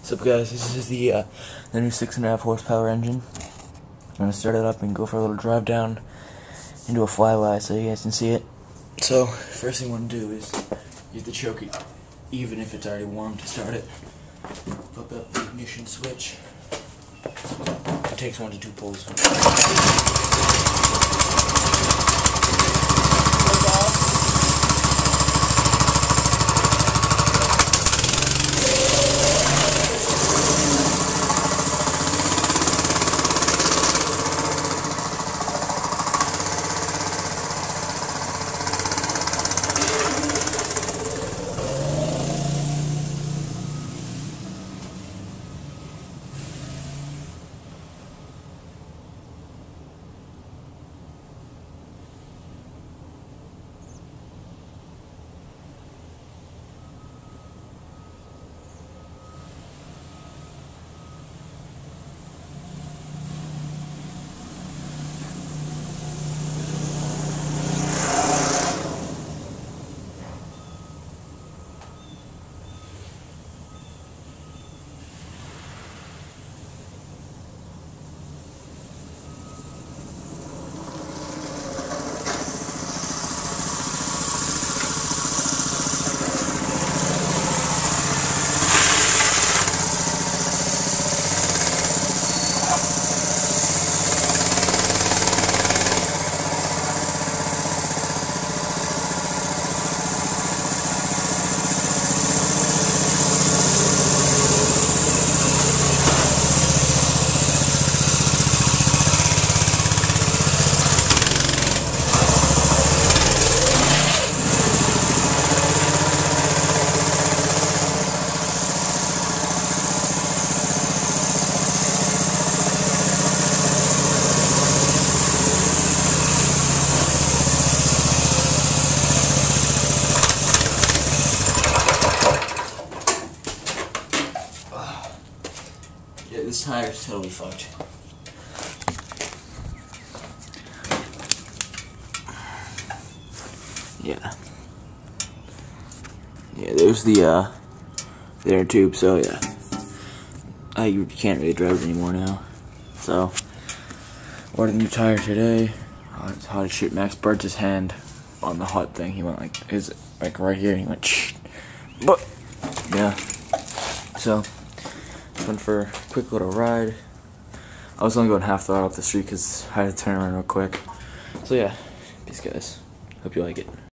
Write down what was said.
What's up, guys? This is the new 6.5 horsepower engine. I'm gonna start it up and go for a little drive down into a flyby so you guys can see it. So first thing I want to do is use the choke it, even if it's already warm, to start it. Hook up the ignition switch. It takes 1 to 2 pulls. Yeah, this tire is totally fucked. Yeah. Yeah, there's the inner tube, so yeah. I can't really drive it anymore now. So, ordered a new tire today. It's hot as shit. Max burnt his hand on the hot thing. He went like, right here, and he went, shh. But, yeah. So, went for a quick little ride. I was only going half throttle up the street because I had to turn around real quick. So yeah, peace guys. Hope you like it.